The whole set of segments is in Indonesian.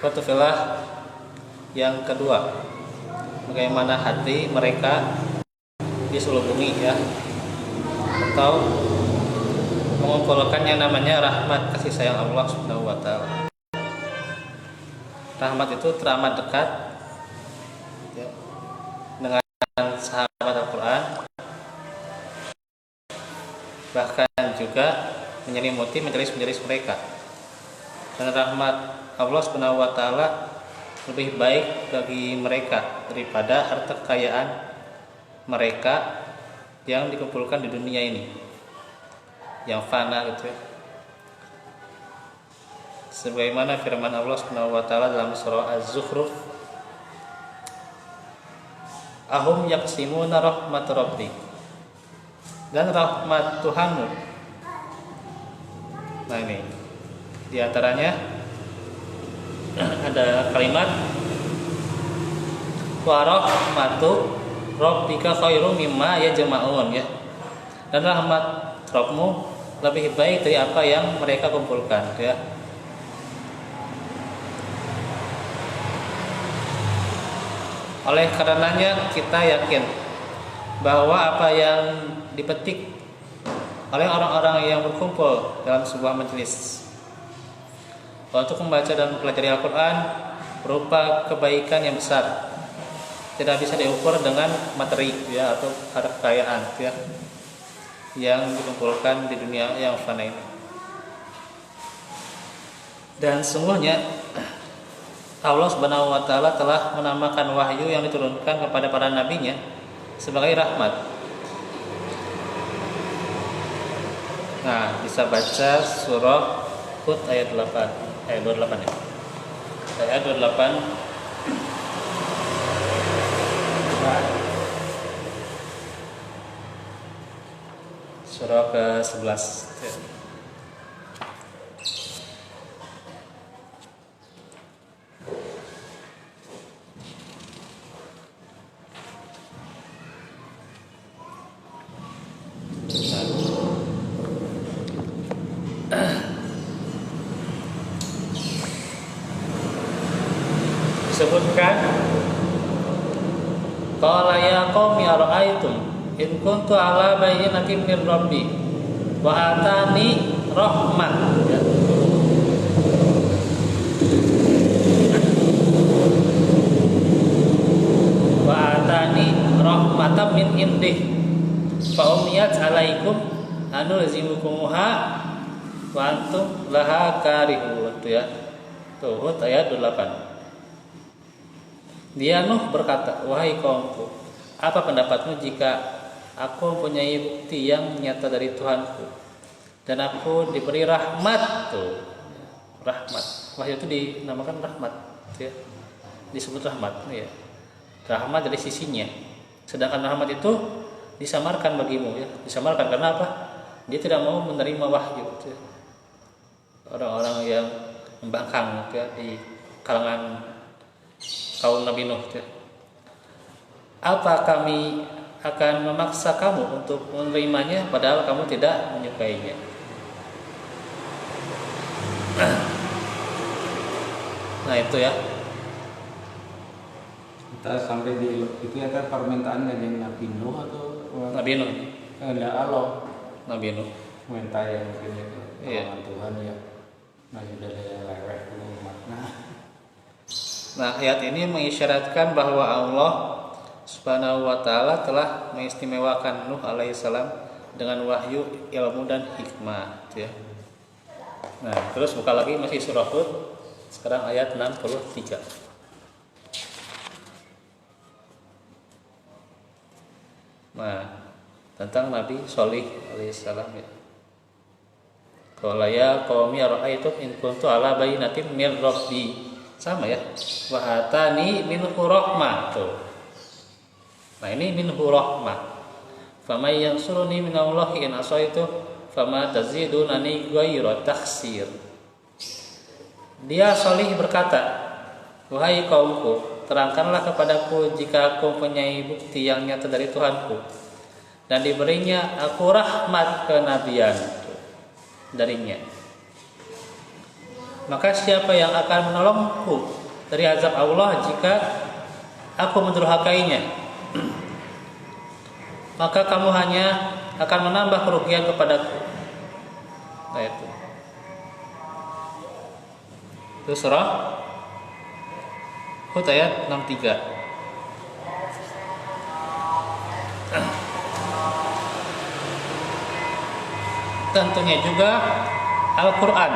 Ikhwatufillah, yang kedua, bagaimana hati mereka diselubungi ya, atau mengumpulkan yang namanya rahmat kasih sayang Allah Subhanahu wa taala. Rahmat itu teramat dekat ya, dengan sahabat Al-Qur'an, bahkan juga menyelimuti majelis-majelis mereka. Dan rahmat Allah Subhanahu wa taala lebih baik bagi mereka daripada harta kekayaan mereka yang dikumpulkan di dunia ini yang fana gitu ya. Sebagaimana firman Allah Subhanahu wa taala dalam surah Az-Zukhruf, ahum yaqsimuna rahmat rabbik, dan rahmat Tuhanmu. Nah ini di antaranya ada kalimat wa rahmatu rabbika khairum mimma yajma'un ya. Dan rahmat Rabbmu lebih baik dari apa yang mereka kumpulkan ya. Oleh karenanya kita yakin bahwa apa yang dipetik oleh orang-orang yang berkumpul dalam sebuah majelis untuk membaca dan mempelajari Al-Quran berupa kebaikan yang besar, tidak bisa diukur dengan materi ya, atau harta kekayaan ya, yang dikumpulkan di dunia yang fana ini. Dan sungguhnya Allah Subhanahu wa taala telah menamakan wahyu yang diturunkan kepada para nabinya sebagai rahmat. Nah, bisa baca surah Hud ayat 28 ya. Ayat 28 surah ke-11 ya. Disebutkan qala ya qaumi ara'aytum in kuntu ala bayyinatin min rabbi wa atani rahmah ya. Wa atani rahmatan min indih fa umiyat alaikum anulzimukumuha wa antum laha karihun ya. Tuh ayat 8. Dia Nuh berkata, wahai kaumku, apa pendapatmu jika aku mempunyai bukti yang nyata dari Tuhanku dan aku diberi rahmat tuh, rahmat. Wahyu itu dinamakan rahmat, ya. Disebut rahmat, ya. Rahmat dari sisinya. Sedangkan rahmat itu disamarkan bagimu, ya. Disamarkan karena apa? Dia tidak mau menerima wahyu, ya. Orang-orang yang membangkang, ya, di kalangan kaum Nabi Nuh ya. Apa kami akan memaksa kamu untuk menerimanya padahal kamu tidak menyukainya? Nah itu ya. Kita sampai di itu ya kan permintaan dari Nabi Nuh atau Nabi Nuh? Enggak, Allah. Nabi Nuh. Minta yang mungkin itu. Iya. Tuhan ya. Nah sudah ada lewat makna. Nah, ayat ini mengisyaratkan bahwa Allah Subhanahu wa taala telah mengistimewakan Nuh alaihissalam dengan wahyu, ilmu dan hikmah, ya. Nah, terus buka lagi masih surah Hud, sekarang ayat 63. Nah, tentang Nabi Shalih alaihissalam ya. Qala ya qaumi ara'aytum in kuntu ala bayyinatin min rabbi. Sama ya, wa atani minhu rahmah tuh. Nah ini minhu rahmah. Famay yansuruni minallahi in asaitu fama tazidunani ghayra takhsir. Dia Shalih berkata, wahai kaumku, terangkanlah kepadaku jika aku mempunyai bukti yang nyata dari Tuhanku dan diberinya aku rahmat kenabian darinya. Maka siapa yang akan menolongku dari azab Allah jika aku mendurhakainya? Maka kamu hanya akan menambah kerugian kepadaku. Nah itu. Itu surah Hud ayat 63. Tentunya juga Al-Quran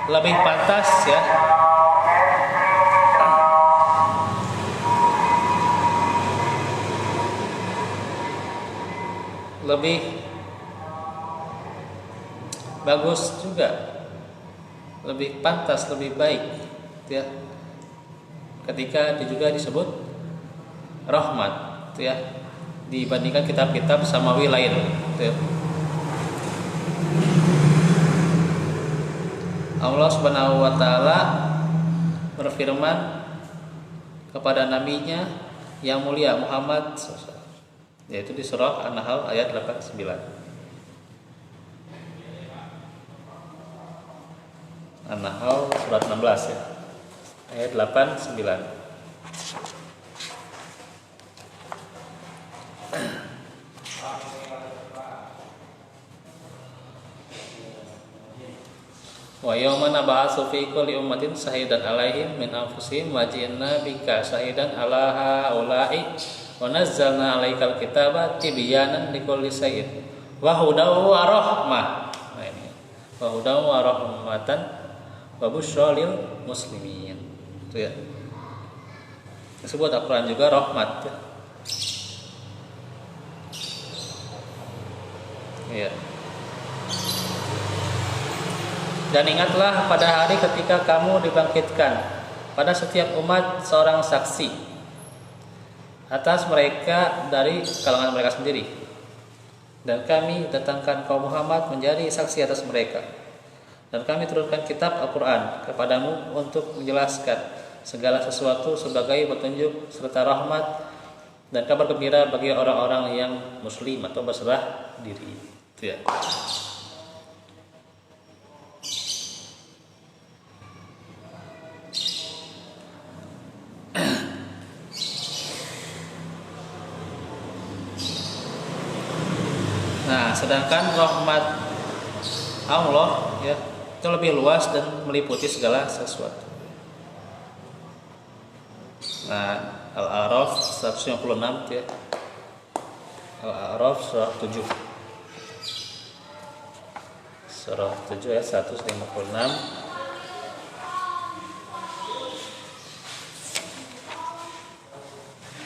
lebih pantas ya lebih bagus juga, lebih pantas, lebih baik ya ketika juga disebut rahmat ya dibandingkan kitab-kitab samawi lain ya. Allah Subhanahu wa taala berfirman kepada nabinya yang mulia Muhammad SAW, yaitu di surah An-Nahl ayat 89. An-Nahl surat 16 ya. Ayat 89. Wa yawma nab'atsu fi kulli ummatin shahidan 'alaihim min anfusihim wa ji'na bika shahidan 'ala haula'i wa nazzalna 'alaikal kitaba tibyanan likulli syai'in wa hudaw wa rahmah. Nah ini. Wa hudaw wa rahmatan wa busyra lil muslimin. Itu ya. Disebut Al-Qur'an juga rahmat ya. Iya. Dan ingatlah pada hari ketika kamu dibangkitkan, pada setiap umat seorang saksi atas mereka dari kalangan mereka sendiri. Dan kami datangkan kaum Muhammad menjadi saksi atas mereka. Dan kami turunkan kitab Al-Quran kepadamu untuk menjelaskan segala sesuatu sebagai petunjuk serta rahmat dan kabar gembira bagi orang-orang yang muslim atau berserah diri. Itu ya. Nah, sedangkan rahmat Allah ya itu lebih luas dan meliputi segala sesuatu. Nah, Al-A'raf 156 ya. Al-A'raf surah 7. Surah 7 ayat 156.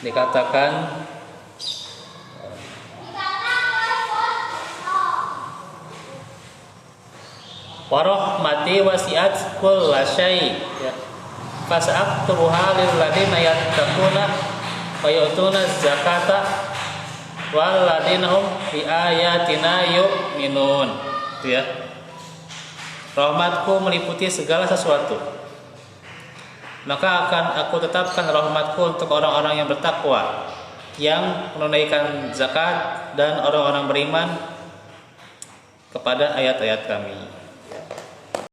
Dikatakan wa rahmati wasi'at kulla syai' ya fas'aktubuha lil ladina yattaquna wa yu'tuna zakata wal ladina hum bi ayatina yu'minun. Itu ya. Rahmatku meliputi segala sesuatu. Maka akan aku tetapkan rahmatku untuk orang-orang yang bertakwa, yang menunaikan zakat dan orang-orang beriman kepada ayat-ayat kami.